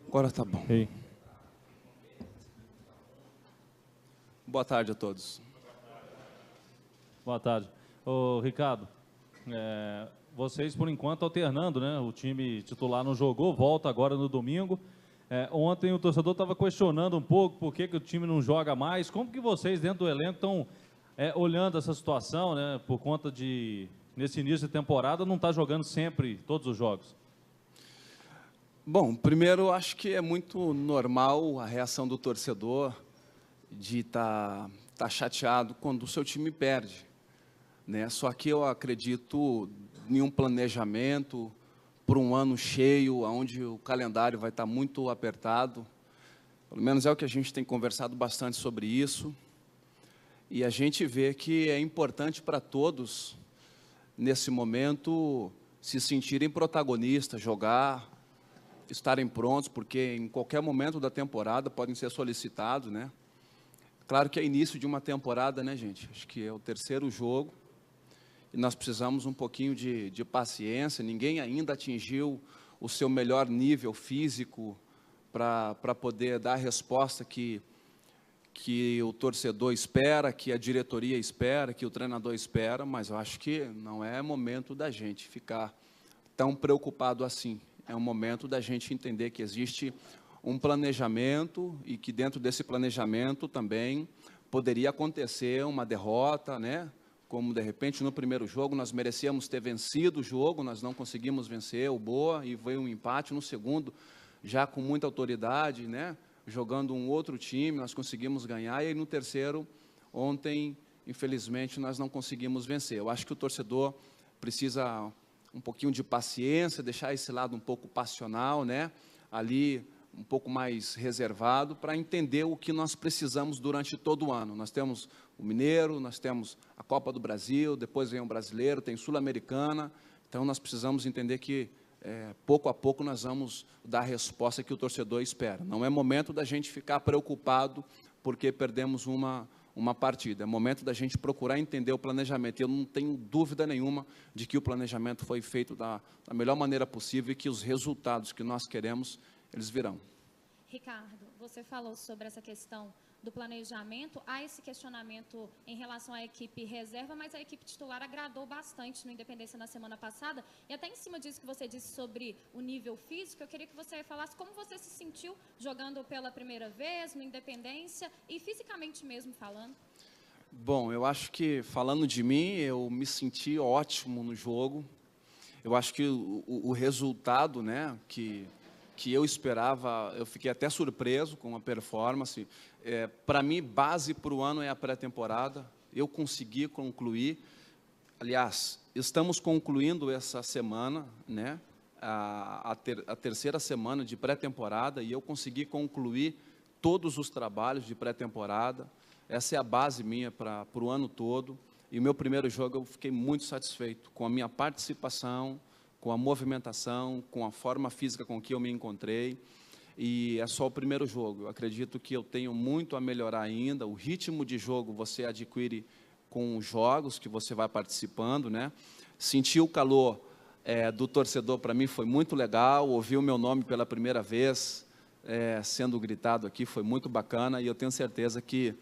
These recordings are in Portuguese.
Agora tá bom. Ei. Boa tarde a todos. Boa tarde. Ô, Ricardo, vocês, por enquanto, alternando, né? O time titular não jogou, volta agora no domingo. Ontem o torcedor estava questionando um pouco por que o time não joga mais. Como que vocês, dentro do elenco, estão olhando essa situação, né? Por conta de, nesse início de temporada, não estar jogando sempre todos os jogos? Bom, primeiro, acho que é muito normal a reação do torcedor de tá chateado quando o seu time perde, né? Só que eu acredito em um planejamento por um ano cheio, onde o calendário vai estar muito apertado. Pelo menos é o que a gente tem conversado bastante sobre isso. E a gente vê que é importante para todos, nesse momento, se sentirem protagonistas, jogar, estarem prontos, porque em qualquer momento da temporada podem ser solicitados, né? Claro que é início de uma temporada, né, gente? Acho que é o terceiro jogo e nós precisamos um pouquinho de paciência. Ninguém ainda atingiu o seu melhor nível físico para poder dar a resposta que o torcedor espera, que a diretoria espera, que o treinador espera, mas eu acho que não é momento da gente ficar tão preocupado assim. É um momento da gente entender que existe um planejamento e que dentro desse planejamento também poderia acontecer uma derrota, né? Como, de repente, no primeiro jogo, nós merecíamos ter vencido o jogo, nós não conseguimos vencer o Boa e veio um empate. No segundo, já com muita autoridade, né? Jogando um outro time, nós conseguimos ganhar. E aí, no terceiro, ontem, infelizmente, nós não conseguimos vencer. Eu acho que o torcedor precisa um pouquinho de paciência, deixar esse lado um pouco passional, né? Ali, um pouco mais reservado, para entender o que nós precisamos durante todo o ano. Nós temos o Mineiro, nós temos a Copa do Brasil, depois vem o Brasileiro, tem Sul-Americana, então nós precisamos entender que, pouco a pouco, nós vamos dar a resposta que o torcedor espera. Não é momento da gente ficar preocupado porque perdemos uma partida, é momento da gente procurar entender o planejamento. Eu não tenho dúvida nenhuma de que o planejamento foi feito da melhor maneira possível e que os resultados que nós queremos, eles virão. Ricardo, você falou sobre essa questão do planejamento. Há esse questionamento em relação à equipe reserva, mas a equipe titular agradou bastante no Independência na semana passada. E até em cima disso que você disse sobre o nível físico, eu queria que você falasse como você se sentiu jogando pela primeira vez no Independência e fisicamente mesmo falando. Bom, eu acho que, falando de mim, eu me senti ótimo no jogo. Eu acho que o resultado, né, que eu esperava, eu fiquei até surpreso com a performance. Para mim, base para o ano é a pré-temporada. Eu consegui concluir. Aliás, estamos concluindo essa semana, né, a terceira semana de pré-temporada, e eu consegui concluir todos os trabalhos de pré-temporada. Essa é a base minha para o ano todo. E o meu primeiro jogo eu fiquei muito satisfeito com a minha participação, com a movimentação, com a forma física com que eu me encontrei. E é só o primeiro jogo. Eu acredito que eu tenho muito a melhorar ainda. O ritmo de jogo você adquire com os jogos que você vai participando, né? Sentir o calor do torcedor, para mim, foi muito legal. Ouvir o meu nome pela primeira vez sendo gritado aqui foi muito bacana. E eu tenho certeza que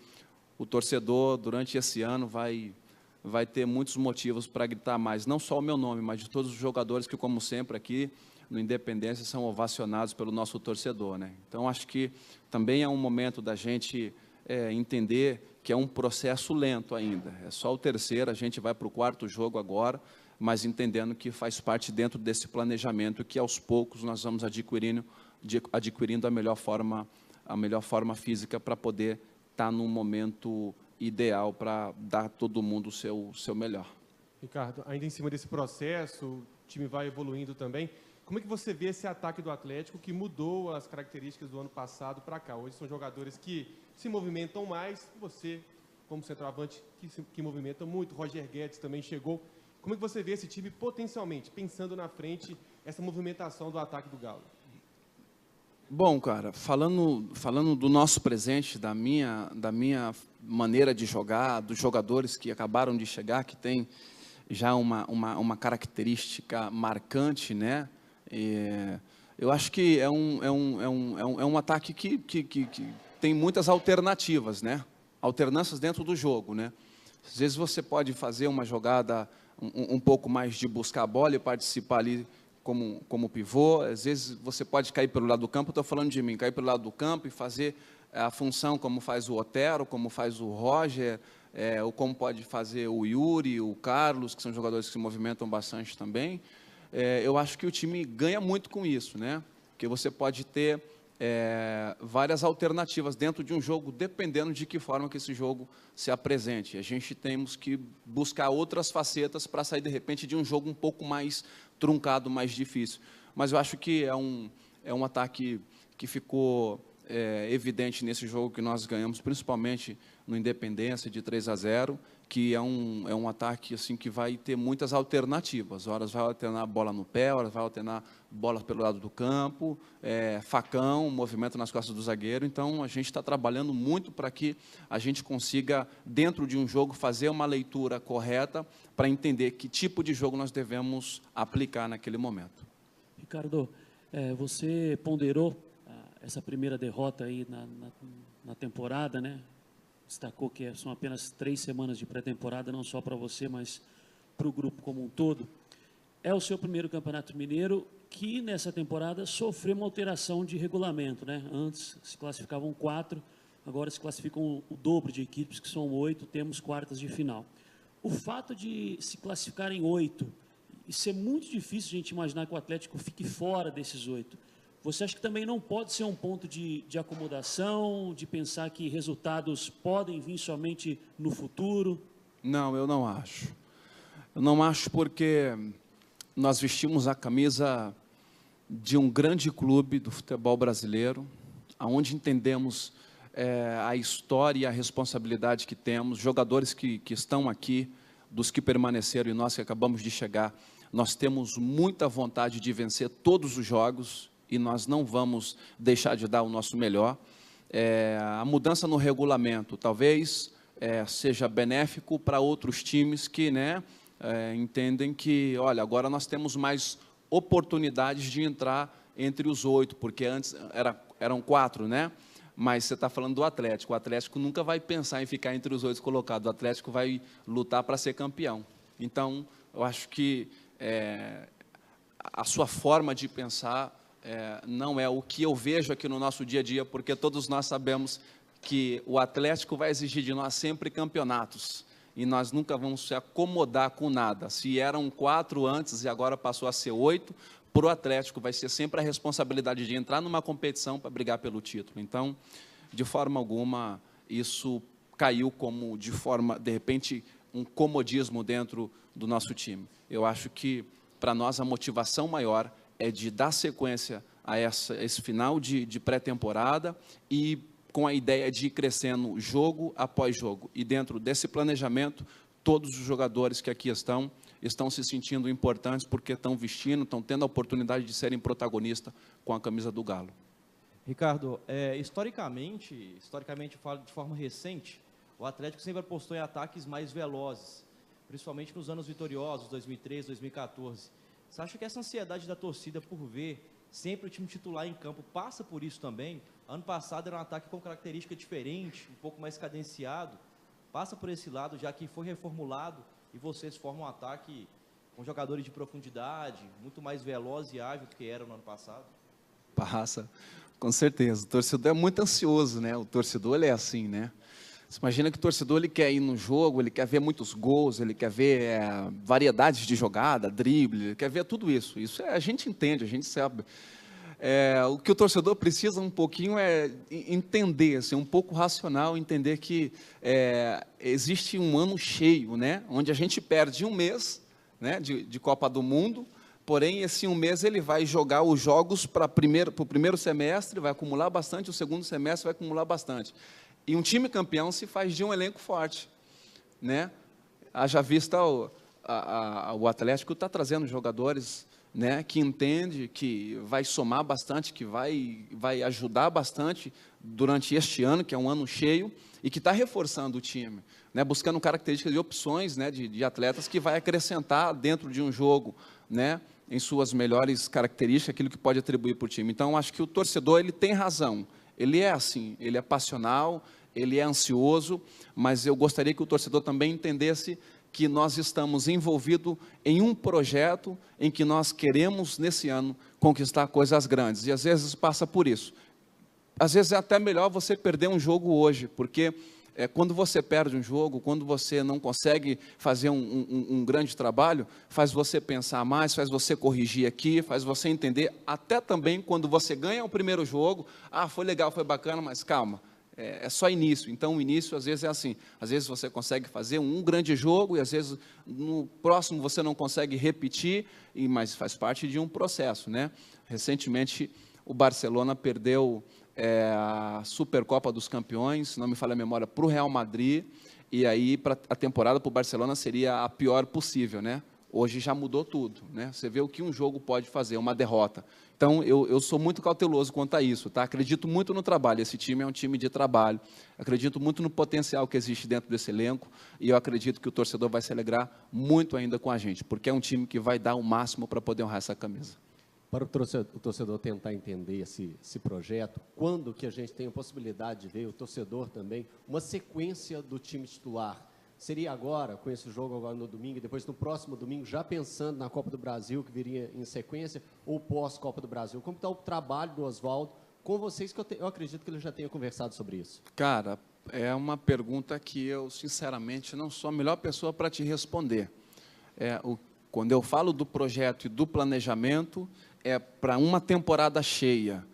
o torcedor, durante esse ano, vai ter muitos motivos para gritar mais, não só o meu nome, mas de todos os jogadores que, como sempre, aqui no Independência, são ovacionados pelo nosso torcedor, né? Então, acho que também é um momento da gente entender que é um processo lento ainda. É só o terceiro, a gente vai para o quarto jogo agora, mas entendendo que faz parte dentro desse planejamento que, aos poucos, nós vamos adquirindo a melhor forma física para poder estar num momento ideal para dar a todo mundo o seu melhor. Ricardo, ainda em cima desse processo, o time vai evoluindo também. Como é que você vê esse ataque do Atlético que mudou as características do ano passado para cá? Hoje são jogadores que se movimentam mais, você, como centroavante, que movimenta muito, Roger Guedes também chegou. Como é que você vê esse time potencialmente, pensando na frente, essa movimentação do ataque do Galo? Bom, cara, falando do nosso presente, da minha maneira de jogar, dos jogadores que acabaram de chegar, que tem já uma característica marcante, né? Eu acho que é um ataque que tem muitas alternativas, né? Alternâncias dentro do jogo, né? Às vezes você pode fazer uma jogada um pouco mais de buscar a bola e participar ali como pivô. Às vezes você pode cair pelo lado do campo, estou falando de mim, cair pelo lado do campo e fazer a função como faz o Otero, como faz o Roger, ou como pode fazer o Yuri, o Carlos, que são jogadores que se movimentam bastante também. Eu acho que o time ganha muito com isso, né? Porque você pode ter várias alternativas dentro de um jogo, dependendo de que forma que esse jogo se apresente. A gente temos que buscar outras facetas para sair, de repente, de um jogo um pouco mais truncado, mais difícil. Mas eu acho que é um ataque que ficou evidente nesse jogo que nós ganhamos, principalmente no Independência, de 3-0, que é um ataque assim, que vai ter muitas alternativas. Horas vai alternar a bola no pé, horas vai alternar bola pelo lado do campo, facão, movimento nas costas do zagueiro. Então, a gente está trabalhando muito para que a gente consiga, dentro de um jogo, fazer uma leitura correta para entender que tipo de jogo nós devemos aplicar naquele momento. Ricardo, você ponderou essa primeira derrota aí na temporada, né? Destacou que são apenas 3 semanas de pré-temporada, não só para você, mas para o grupo como um todo. É o seu primeiro Campeonato Mineiro que, nessa temporada, sofreu uma alteração de regulamento, né? Antes se classificavam 4, agora se classificam o dobro de equipes, que são 8, temos quartas de final. O fato de se classificarem 8, e ser muito difícil a gente imaginar que o Atlético fique fora desses 8, você acha que também não pode ser um ponto de acomodação, de pensar que resultados podem vir somente no futuro? Não, eu não acho. Eu não acho porque nós vestimos a camisa de um grande clube do futebol brasileiro, onde entendemos a história e a responsabilidade que temos, jogadores que estão aqui, dos que permaneceram e nós que acabamos de chegar, nós temos muita vontade de vencer todos os jogos, e nós não vamos deixar de dar o nosso melhor. A mudança no regulamento talvez seja benéfico para outros times que entendem que, olha, agora nós temos mais oportunidades de entrar entre os 8, porque antes eram 4, né? Mas você está falando do Atlético. O Atlético nunca vai pensar em ficar entre os 8 colocados. O Atlético vai lutar para ser campeão. Então, eu acho que a sua forma de pensar não é o que eu vejo aqui no nosso dia a dia, porque todos nós sabemos que o Atlético vai exigir de nós sempre campeonatos, e nós nunca vamos se acomodar com nada. Se eram 4 antes e agora passou a ser 8, para o Atlético vai ser sempre a responsabilidade de entrar numa competição para brigar pelo título. Então, de forma alguma, isso caiu como, de repente, um comodismo dentro do nosso time. Eu acho que, para nós, a motivação maior é de dar sequência a esse final de pré-temporada e com a ideia de ir crescendo jogo após jogo. E dentro desse planejamento, todos os jogadores que aqui estão se sentindo importantes porque estão vestindo, estão tendo a oportunidade de serem protagonistas com a camisa do Galo. Ricardo, historicamente, falo de forma recente, o Atlético sempre apostou em ataques mais velozes, principalmente nos anos vitoriosos, 2013, 2014. Você acha que essa ansiedade da torcida por ver sempre o time titular em campo passa por isso também? Ano passado era um ataque com característica diferente, um pouco mais cadenciado. Passa por esse lado, já que foi reformulado e vocês formam um ataque com jogadores de profundidade, muito mais veloz e ágil do que era no ano passado? Passa, com certeza. O torcedor é muito ansioso, né? O torcedor ele é assim, né? Você imagina que o torcedor ele quer ir no jogo, ele quer ver muitos gols, ele quer ver variedades de jogada, drible, ele quer ver tudo isso. Isso a gente entende, a gente sabe. O que o torcedor precisa um pouquinho é entender, assim, um pouco racional, entender que existe um ano cheio, né, onde a gente perde um mês, né, de Copa do Mundo, porém esse um mês ele vai jogar os jogos para o primeiro semestre, vai acumular bastante, o segundo semestre vai acumular bastante. E um time campeão se faz de um elenco forte, né? Haja vista o Atlético está trazendo jogadores né, que entende que vai somar bastante, que vai ajudar bastante durante este ano, que é um ano cheio, e que está reforçando o time, né, buscando características e opções, né, de atletas que vai acrescentar dentro de um jogo, né, em suas melhores características, aquilo que pode atribuir para o time. Então, acho que o torcedor ele tem razão, ele é assim, ele é passional, ele é ansioso, mas eu gostaria que o torcedor também entendesse que nós estamos envolvidos em um projeto em que nós queremos, nesse ano, conquistar coisas grandes, e às vezes passa por isso. Às vezes é até melhor você perder um jogo hoje, porque quando você perde um jogo, quando você não consegue fazer um grande trabalho, faz você pensar mais, faz você corrigir aqui, faz você entender, até também quando você ganha o primeiro jogo, foi legal, foi bacana, mas calma, é só início. Então, o início, às vezes, é assim. Às vezes, você consegue fazer um grande jogo e, às vezes, no próximo, você não consegue repetir, mas faz parte de um processo, né? Recentemente, o Barcelona perdeu a Supercopa dos Campeões, se não me falha a memória, para o Real Madrid, e aí a temporada para o Barcelona seria a pior possível, né? Hoje já mudou tudo, né? Você vê o que um jogo pode fazer, uma derrota. Então, eu sou muito cauteloso quanto a isso, tá? Acredito muito no trabalho, esse time é um time de trabalho, acredito muito no potencial que existe dentro desse elenco, e eu acredito que o torcedor vai se alegrar muito ainda com a gente, porque é um time que vai dar o máximo para poder honrar essa camisa. Para o torcedor tentar entender esse projeto, quando que a gente tem a possibilidade de ver, o torcedor também, uma sequência do time titular? Seria agora, com esse jogo agora no domingo, e depois no próximo domingo, já pensando na Copa do Brasil, que viria em sequência, ou pós-Copa do Brasil? Como está o trabalho do Oswaldo com vocês, que eu acredito que ele já tenha conversado sobre isso? Cara, é uma pergunta que eu, sinceramente, não sou a melhor pessoa para te responder. Quando eu falo do projeto e do planejamento, é para uma temporada cheia.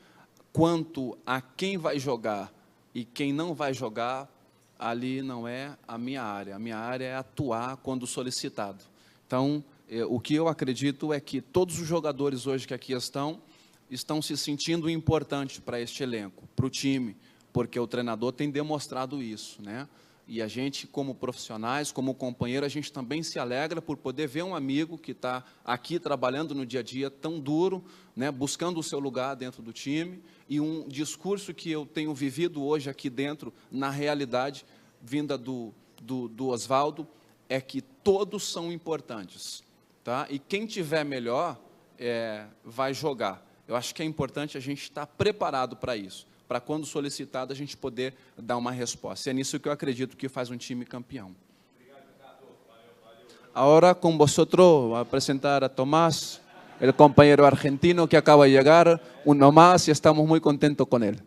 Quanto a quem vai jogar e quem não vai jogar, ali não é a minha área. A minha área é atuar quando solicitado. Então, o que eu acredito é que todos os jogadores hoje que aqui estão se sentindo importantes para este elenco, para o time, porque o treinador tem demonstrado isso, né? E a gente, como profissionais, como companheiro, a gente também se alegra por poder ver um amigo que está aqui trabalhando no dia a dia tão duro, né, buscando o seu lugar dentro do time, e um discurso que eu tenho vivido hoje aqui dentro, na realidade, vinda do Oswaldo, é que todos são importantes, tá? E quem tiver melhor vai jogar. Eu acho que é importante a gente estar preparado para isso, para quando solicitado a gente poder dar uma resposta. É nisso que eu acredito que faz um time campeão. Agora com vosotros vou apresentar a Tomás, o companheiro argentino que acaba de chegar, uno más, e estamos muito contentos com ele.